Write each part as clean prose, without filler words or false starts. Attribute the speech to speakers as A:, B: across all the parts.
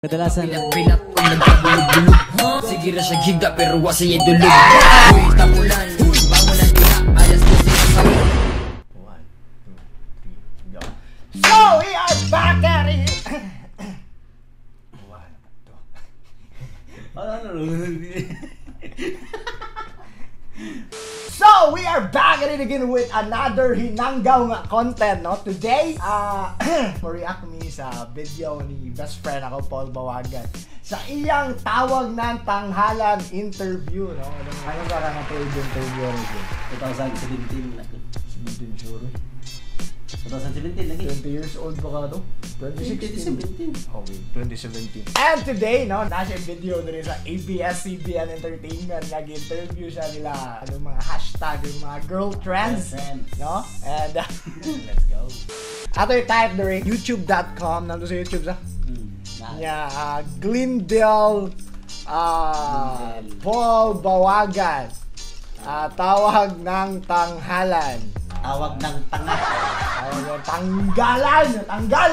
A: Kadalasan
B: bilat kung nagkabulog-bulog. Sige ra siya giga pero wa siya dulog. Uy, tapulan, bangon ang diha, alas 12 sa 1, 2, 3, go.
C: So we are back at it. 1, 2. So we are back at it again with another hinanggaw nga content, no? Today, react me sa video ni best friend ako, Paul Bawagan, sa iyang tawag ng tanghalan interview, no? Ano ba ka na-interview rin?
A: 2017 na.
C: 17 sure.
A: 2017 lagi.
C: 20 years old ba ka to? 2016?
A: 2017.
C: Okay, 2017. And today, no, nasa video na rin sa ABS-CBN Entertainment. Nag-interview siya nila, mga hashtag, yung mga girl trends, no? And, let's go. After type na rin, youtube.com, nandun sa YouTube sa? Glendale, Paul Bawagan, tawag ng tanghalan.
A: Tawag ng tanga.
C: Tanggalan! Tanggal!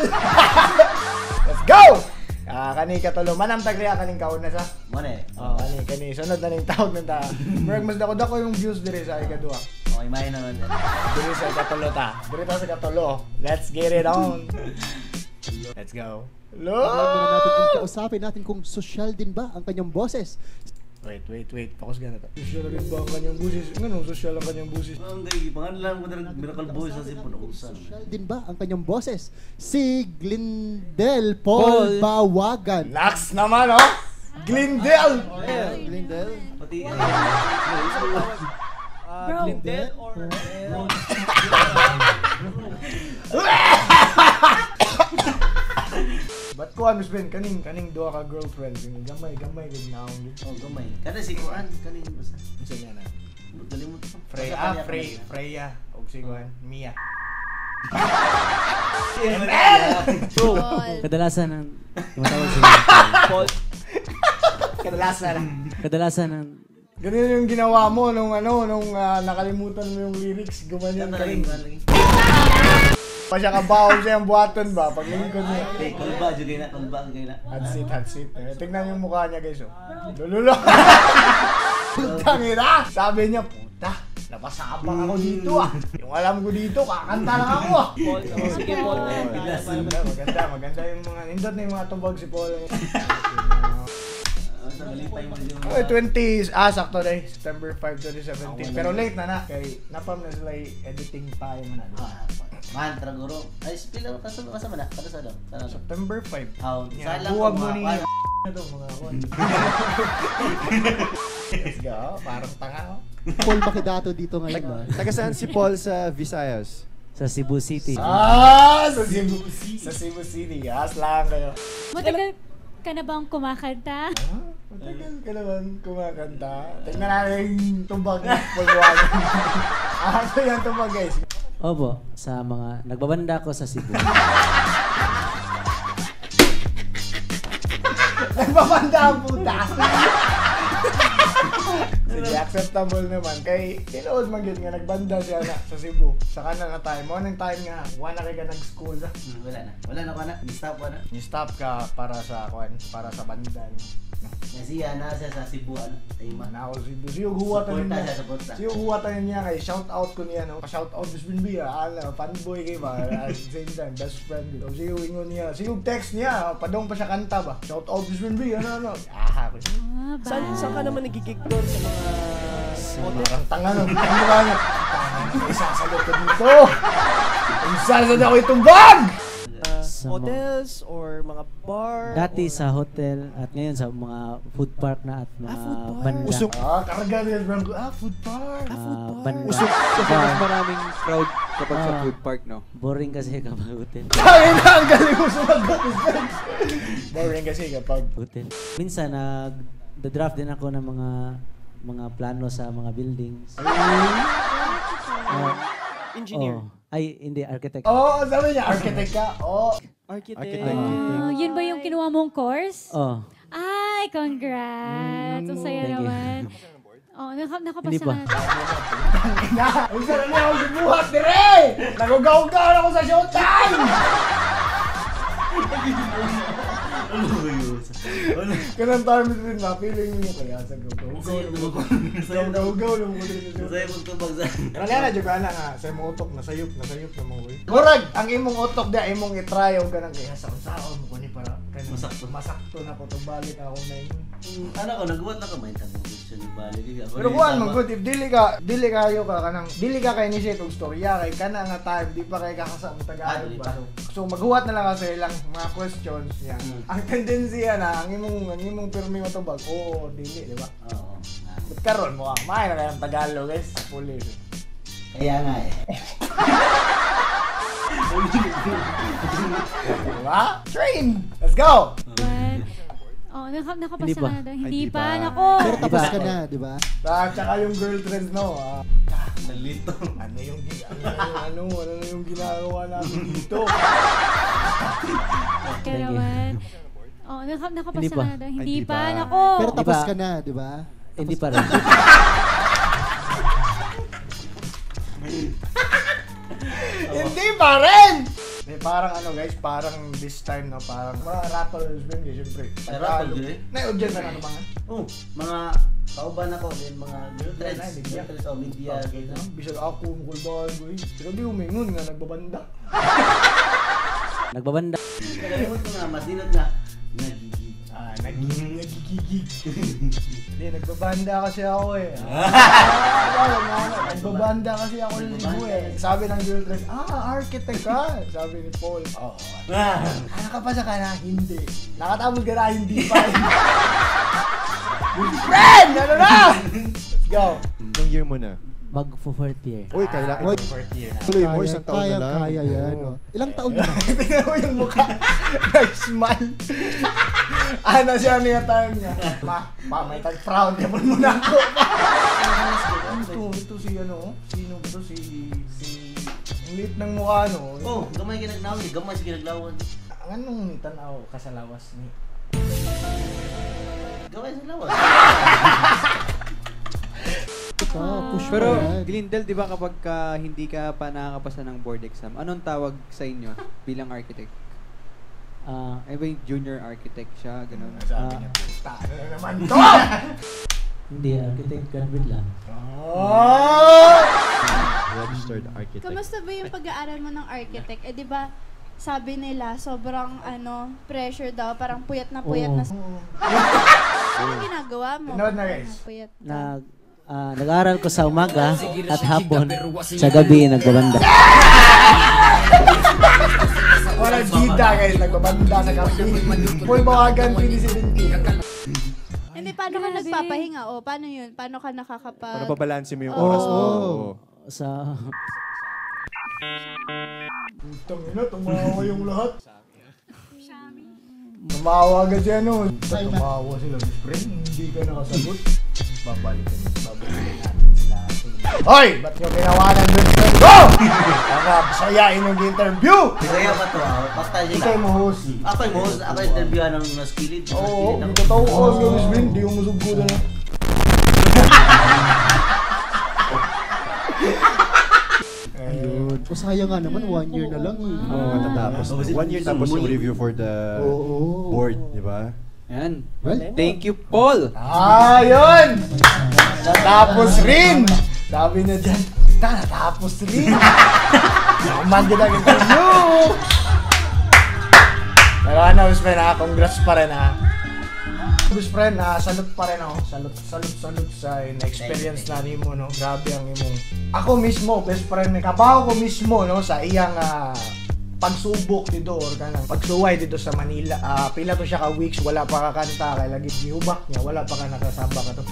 C: Let's go! Kani katulo. Manam tagriya kaning kaon na sa?
A: Mone.
C: Kani. Sunod na ning tawag ng ta. Murag mas dako yung views dire sa ikaduha.
A: Okay, may naman yan.
C: Dire sa katulo ta. Dire ta sa katulo. Let's get it on. Let's go.
D: Kausapin natin kung social din ba ang kanyang boses.
C: Wait. Focus ka na to. Social rin ba ang kanyang busis? Ganun, social ang kanyang busis.
A: Ang gagi, pangalan mo na miracle boys sa sipon.
D: Social din ba ang kanyang boses? Si Glendale Paul Bawagan.
C: Lax naman, oh! Glendale!
D: Glendale?
A: Pati,
D: Glendale or...
C: Ba't kuhan, Miss Ben? Kaning duha ka girlfriend. Gamay kag naong yun.
A: oh, gamay. Kada si Kuan, kanin basta.
C: Isa niya na.
A: Kalimut ko.
C: Freya. O si kuhan, Mia.
A: So,
E: kadalasan ng tumatawag si Paul. Kadalasan ng
C: Ganyan yung ginawa mo nung nakalimutan mo yung lyrics. Gumanyan ka rin. Pa siya kabawal siya yung buhaton ba? Pag lingkod niya.
A: Kulba na.
C: Hot seat. Tignan yung mukha niya, guys. Lululo. Putangina! Sabi niya, puta, napasabang ako dito ah. Yung alam ko dito, kakanta lang ako ah.
E: Sige, Paul.
C: Maganda yung mga, nindot na yung mga tubag si Paul. 20s, sakto na September 5, 2017. Pero late na kay napam na sila editing time na.
A: Mantra guro. Ay, spiller kasama na. Kada sa daw.
C: September 5.
A: Salang
C: buwag mo ni na to mga kuan. Let's go. Parang tanga oh.
D: Paul Makidato dito ngayon.
F: Taga saan si Paul sa Visayas?
E: sa Cebu City.
C: Sa Cebu City. As lang kayo.
G: Matagal ka na bang kumakanta?
C: Matagal ka naman kumakanta. Tignan natin yung tumbag ng pagwagan. Ano yung tumbag, guys?
E: Opo, sa mga nagbabanda ko sa Cebu.
C: Nagbabanda ang puta. Sige, acceptable naman. Kay tinuod man yun nga, nagbanda siya na sa Cebu. Sa kanan na time. Mo nang time nga, wala na kayo nag-school.
A: Wala na ko na. Ni-stop ko na.
C: Ni-stop ka para sa banda.
A: Nasiya na siya sa Cebu.
C: Na ako Cebu. Siyong huwatan niya. Siyong huwatan niya kay shout out ko niya. Shout out Miss Binbi. Fanboy kayo ba? At the same time, best friend. Siyong ingon niya. Siyong text niya. Padong pa siya kanta ba? Shout out Miss Binbi. Ano. Ako siya.
F: Saan ka naman nagigig doon sa mga...
C: Parang tanga no. Ang mukha niya. Isasagot ka dito. Isasagot ako itong bag!
F: Hotels or mga bar?
E: Dati sa hotel at ngayon sa mga food park na at mga banda.
F: Usok.
C: Karga niya bro. Food park.
E: Banda.
F: Usok. Kasi mas maraming crowd kapag sa food park, no?
E: Boring kasi kapag hotel.
C: Ay na, ang galing mo sumagot. Boring kasi kapag
E: Hotel. Minsan nag-draft din ako ng mga plano sa mga buildings.
F: Engineer.
E: Ay, hindi, architect.
C: Sabi niya, architect ka.
F: Architect.
G: Yun ba yung kinuha mong course? Ay, congrats! Ang saya
E: Thank you.
G: naman. Nakapasa
E: Hindi ba?
C: Na, ang sarap niya ako sibuhat, dire! Nagugaw-gaw ako sa showtime!
A: Ano ba yun?
C: Kanang time rin na, feeling mo kaya sa go-go. Go-go lang mo din.
A: Masaya mong tubag sa...
C: Kaya na, dyan nga, sa imong utok, nasayop na mga uy. Murag, ang imong utok di, imong itry o ganang kaya sa unsaon mo ko ni para masakto na ko itong balik ako na yun.
A: Ano ko, nagbuhat na ka may tanong question yung balik.
C: Pero kuhan mo, good, if dili ka ka-initiate og storya, kay kana nga time, di pa kay kakasa mo Tagalog ba? So, maghuwat na lang kasi ilang mga questions niya. Ang tendency na, ang imong pirmi mo tubag, oo, dili, di ba?
A: Oo.
C: But karon mo, may na kayang Tagalog guys, sa pulis.
A: Kaya nga eh.
C: Diba? Train! Let's go!
G: Oh, nakapasa
E: Hindi pa.
G: ka na daw. Hindi
F: Ay, di
G: pa,
F: ba?
G: nako.
D: Pero tapos ka na, di ba?
C: Tsaka yung girlfriend, no?
A: Nalito.
C: Ano yung ginagawa namin dito?
G: Kaya naman. Oh, nakapasa
E: Hindi
G: ka
E: pa.
G: na daw. Hindi
F: Ay, di
G: pa,
F: ba?
G: nako.
D: Pero tapos
E: Diba?
D: ka na, di ba?
E: Hindi pa rin.
C: Hindi pa rin! May parang ano guys, parang this time na parang mga rappers din guys, syempre.
A: Rapper din?
C: Na-audience na ano mga?
A: Oh, mga kauban ako din, mga girlfriends. Girlfriends o media.
C: Bisag ako, mukul ba boy? Pero di umingon nga, nagbabanda.
E: Nagbabanda.
A: Kagalimot ko nga, masinot nga. Nagigig.
C: Nagigigig. Hindi, nagbabanda kasi ako eh. Nagbabanda kasi ako ng libo eh. Sabi ng girlfriend, architect ka. Sabi ni Paul, ano ka pa sa kana? Hindi. Nakatapos ka na, hindi pa. Friend! Ano na? Let's go.
F: Ilang year mo na?
E: Mag-4th year.
F: Uy, kailangan.
C: Wait, fourth year na.
F: Tuloy mo, isang taon na lang.
D: Kaya yan.
F: Oo.
D: Oh. Ilang taon na?
C: Tingnan mo yung mukha. Nag-smile. Ano siya niya time niya. May tag-frown. Yapon mo na ako. Ito si ano? Sino ba ito? Ang liit ng mukha no?
A: Oh, gamay ginaglawan. Gamay sa ginaglawan.
C: Anong tanaw ka sa lawas ni?
A: Gamay sa lawas.
D: Push
F: Pero,
D: pa yan.
F: Glendale, di ba kapag hindi ka pa nakakapasa ng board exam, anong tawag sa inyo bilang architect? Ay ba yung junior architect siya, gano'n?
C: Sabi niya, puta, ano na naman to?
E: Hindi, architect graduate lang.
F: Registered architect.
H: Kamusta ba yung pag-aaral mo ng architect? Eh, di ba, sabi nila, sobrang pressure daw, parang puyat na puyat na. Ano ginagawa mo?
C: Tinood na, guys.
H: Puyat na.
E: Nag-aaral ko sa umaga at hapon. Sa gabi, nagbabanda.
C: Walang gida guys, nagbabanda sa kape. Full bawagan, 2017.
H: Hindi, paano ka nagpapahinga? O, paano yun? Paano ka nakakapag...
F: Para babalansin mo yung
H: Oo.
F: oras mo.
E: Sa...
C: Putang ina, tumawa yung lahat. Tumawa agad yan no. Tumawa sila, friend, hindi ka nakasagot. Babalikan natin sila. Hoy! Ba't nyo ginawa ng girlfriend ko? Para sayain yung interview!
A: Kaya ba ito? Basta siya.
C: Ikaw mo host.
A: Ako yung host. Ako yung interviewan ng naskilid.
C: Oo, hindi ka tao ko. Yung friend, hindi yung masugod na.
D: Ayun. O sayang nga naman, 1 year na lang eh.
F: Matatapos. 1 year tapos yung review for the board, di ba? Yan.
D: Well,
F: Thank you, Paul!
C: Yun! Natapos rin! Sabi niya dyan, natapos rin! Naman din ang interview! Pero ano, best friend congrats pa rin Best friend salute pa rin ako. Salute sa na-experience na mo, no? Grabe ang imong... Ako mismo, best friend, kabaho ko mismo, no? Sa iyang pagsubok dito or kanang pagsuway dito sa Manila. Pila to siya ka weeks, wala pa ka kanta kay lagi gihubak niya, wala pa ka nakasamba ka to.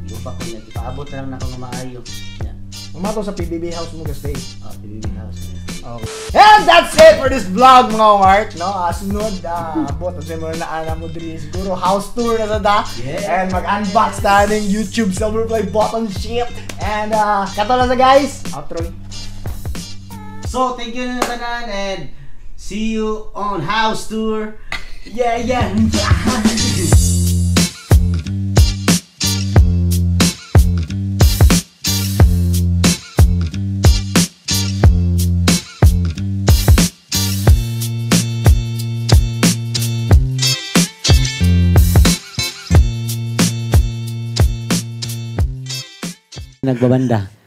A: Iupak ko niya. Ipaabot na lang na akong maayo. Yan.
C: Umato sa PBB house mo stay.
A: PBB house.
C: Okay. And that's it for this vlog mga art, no? Sunod, abot sa mga naana mo diri siguro house tour na sa da.
A: Yeah.
C: And mag-unbox na ng YouTube Silverplay button ship. And kato na sa guys. Outro ni.
A: So, thank you na tanan and see you on house tour. Yeah.
E: Nagbabanda.